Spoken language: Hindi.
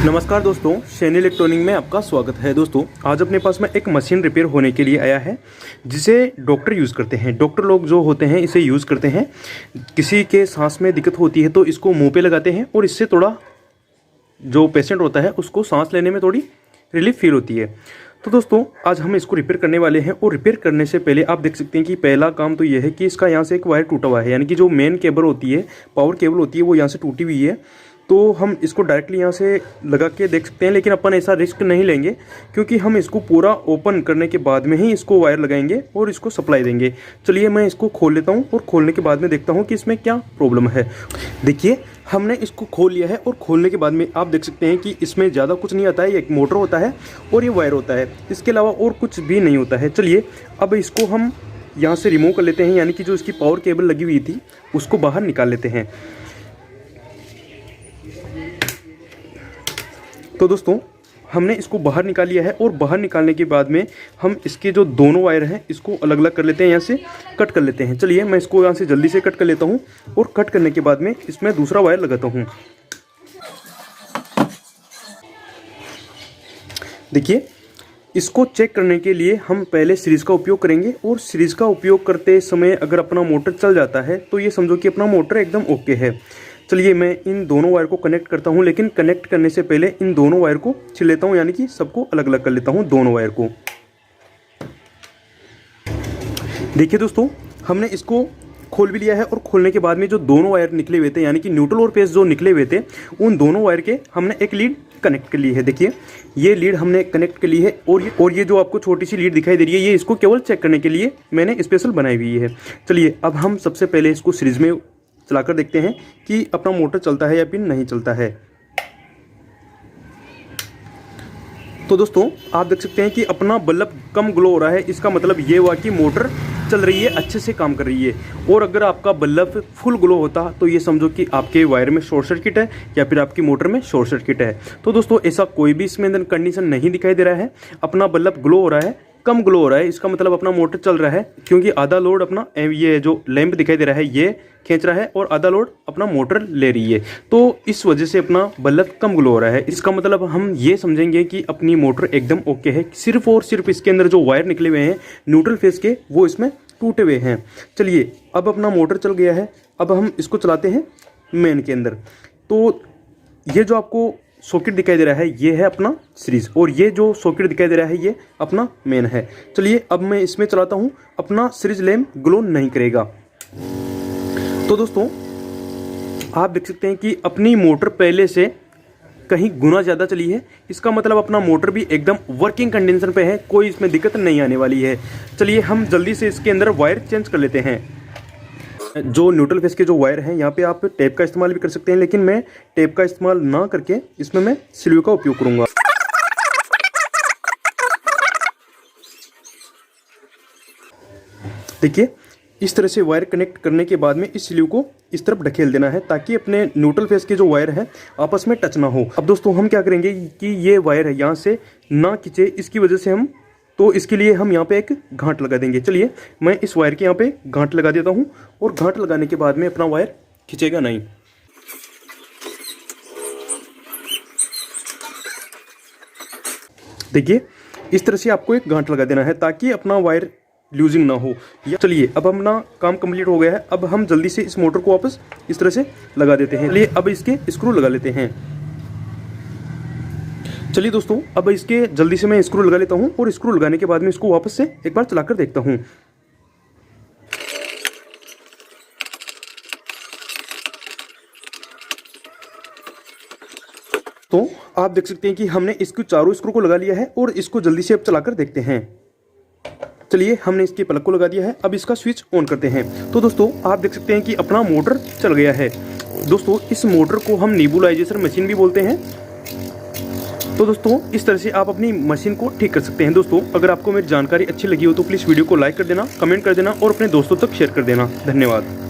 नमस्कार दोस्तों, सैनी इलेक्ट्रॉनिक में आपका स्वागत है। दोस्तों आज अपने पास में एक मशीन रिपेयर होने के लिए आया है जिसे डॉक्टर यूज़ करते हैं। डॉक्टर लोग जो होते हैं इसे यूज़ करते हैं। किसी के सांस में दिक्कत होती है तो इसको मुंह पे लगाते हैं और इससे थोड़ा जो पेशेंट होता है उसको सांस लेने में थोड़ी रिलीफ फील होती है। तो दोस्तों आज हम इसको रिपेयर करने वाले हैं और रिपेयर करने से पहले आप देख सकते हैं कि पहला काम तो यह है कि इसका यहाँ से एक वायर टूटा हुआ है, यानी कि जो मेन केबल होती है, पावर केबल होती है, वो यहाँ से टूटी हुई है। तो हम इसको डायरेक्टली यहाँ से लगा के देख सकते हैं, लेकिन अपन ऐसा रिस्क नहीं लेंगे क्योंकि हम इसको पूरा ओपन करने के बाद में ही इसको वायर लगाएंगे और इसको सप्लाई देंगे। चलिए मैं इसको खोल लेता हूँ और खोलने के बाद में देखता हूँ कि इसमें क्या प्रॉब्लम है। देखिए हमने इसको खोल लिया है और खोलने के बाद में आप देख सकते हैं कि इसमें ज़्यादा कुछ नहीं आता है। एक मोटर होता है और ये वायर होता है, इसके अलावा और कुछ भी नहीं होता है। चलिए अब इसको हम यहाँ से रिमूव कर लेते हैं, यानी कि जो इसकी पावर केबल लगी हुई थी उसको बाहर निकाल लेते हैं। तो दोस्तों हमने इसको बाहर निकाल लिया है और बाहर निकालने के बाद में हम इसके जो दोनों वायर हैं इसको अलग अलग कर लेते हैं, यहाँ से कट कर लेते हैं। चलिए मैं इसको यहाँ से जल्दी से कट कर लेता हूँ और कट करने के बाद में इसमें दूसरा वायर लगाता हूँ। देखिए इसको चेक करने के लिए हम पहले सीरीज़ का उपयोग करेंगे और सीरीज़ का उपयोग करते समय अगर अपना मोटर चल जाता है तो ये समझो कि अपना मोटर एकदम ओके है। चलिए मैं इन दोनों वायर को कनेक्ट करता हूं, लेकिन कनेक्ट करने से पहले इन दोनों वायर को छील लेता हूं, यानी कि सबको अलग अलग कर लेता हूं दोनों वायर को। देखिए दोस्तों हमने इसको खोल भी लिया है और खोलने के बाद में जो दोनों वायर निकले हुए थे, यानी कि न्यूट्रल और फेस जो निकले हुए थे, उन दोनों वायर के हमने एक लीड कनेक्ट कर ली है। देखिए ये लीड हमने कनेक्ट कर ली है और ये जो आपको छोटी सी लीड दिखाई दे रही है ये इसको केवल चेक करने के लिए मैंने स्पेशल बनाई हुई है। चलिए अब हम सबसे पहले इसको सीरीज में चलाकर देखते हैं कि अपना मोटर चलता है या फिर नहीं चलता है। तो दोस्तों आप देख सकते हैं कि अपना बल्ब कम ग्लो हो रहा है, इसका मतलब ये हुआ कि मोटर चल रही है, अच्छे से काम कर रही है। और अगर आपका बल्ब फुल ग्लो होता तो ये समझो कि आपके वायर में शॉर्ट सर्किट है या फिर आपकी मोटर में शॉर्ट सर्किट है। तो दोस्तों ऐसा कोई भी इसमें कंडीशन नहीं दिखाई दे रहा है। अपना बल्ब ग्लो हो रहा है, कम ग्लो हो रहा है, इसका मतलब अपना मोटर चल रहा है, क्योंकि आधा लोड अपना ये जो लैंप दिखाई दे रहा है ये खींच रहा है और आधा लोड अपना मोटर ले रही है। तो इस वजह से अपना बल्ब कम ग्लो हो रहा है। इसका मतलब हम ये समझेंगे कि अपनी मोटर एकदम ओके है। सिर्फ और सिर्फ इसके अंदर जो वायर निकले हुए हैं न्यूट्रल फेस के वो इसमें टूटे हुए हैं। चलिए अब अपना मोटर चल गया है, अब हम इसको चलाते हैं मेन के अंदर। तो ये जो आपको सॉकेट दिखाई दे रहा है ये है अपना सीरीज और ये जो सॉकेट दिखाई दे रहा है ये अपना मेन है। चलिए अब मैं इसमें चलाता हूँ, अपना सीरीज लैंप ग्लो नहीं करेगा। तो दोस्तों आप देख सकते हैं कि अपनी मोटर पहले से कहीं गुना ज़्यादा चली है, इसका मतलब अपना मोटर भी एकदम वर्किंग कंडीशन पे है, कोई इसमें दिक्कत नहीं आने वाली है। चलिए हम जल्दी से इसके अंदर वायर चेंज कर लेते हैं। जो न्यूट्रल फेस के जो वायर हैं यहाँ पे आप टेप का इस्तेमाल भी कर सकते हैं, लेकिन मैं टेप का इस्तेमाल ना करके इसमें मैं सिल्यू का उपयोग करूँगा। देखिए इस तरह से वायर कनेक्ट करने के बाद में इस सिल्यू को इस तरफ ढकेल देना है ताकि अपने न्यूट्रल फेस के जो वायर हैं आपस में टच ना हो। अब दोस्तों हम क्या करेंगे कि ये वायर है यहाँ से ना खींचे, इसकी वजह से हम तो इसके लिए हम यहाँ पे एक गांठ लगा देंगे। चलिए मैं इस वायर के यहाँ पे गांठ लगा देता हूँ और गांठ लगाने के बाद में अपना वायर खींचेगा नहीं। देखिए इस तरह से आपको एक गांठ लगा देना है ताकि अपना वायर लूजिंग ना हो। चलिए अब अपना काम कंप्लीट हो गया है। अब हम जल्दी से इस मोटर को वापस इस तरह से लगा देते हैं। चलिए अब इसके स्क्रू लगा लेते हैं। चलिए दोस्तों अब इसके जल्दी से मैं स्क्रू लगा लेता हूं और स्क्रू लगाने के बाद में इसको वापस से एक बार चलाकर देखता हूं। तो आप देख सकते हैं कि हमने इसको चारों स्क्रू को लगा लिया है और इसको जल्दी से अब चलाकर देखते हैं। चलिए हमने इसके प्लग को लगा दिया है, अब इसका स्विच ऑन करते हैं। तो दोस्तों आप देख सकते हैं कि अपना मोटर चल गया है। दोस्तों इस मोटर को हम नेबुलाइजेशन मशीन भी बोलते हैं। तो दोस्तों इस तरह से आप अपनी मशीन को ठीक कर सकते हैं। दोस्तों अगर आपको मेरी जानकारी अच्छी लगी हो तो प्लीज़ वीडियो को लाइक कर देना, कमेंट कर देना और अपने दोस्तों तक शेयर कर देना। धन्यवाद।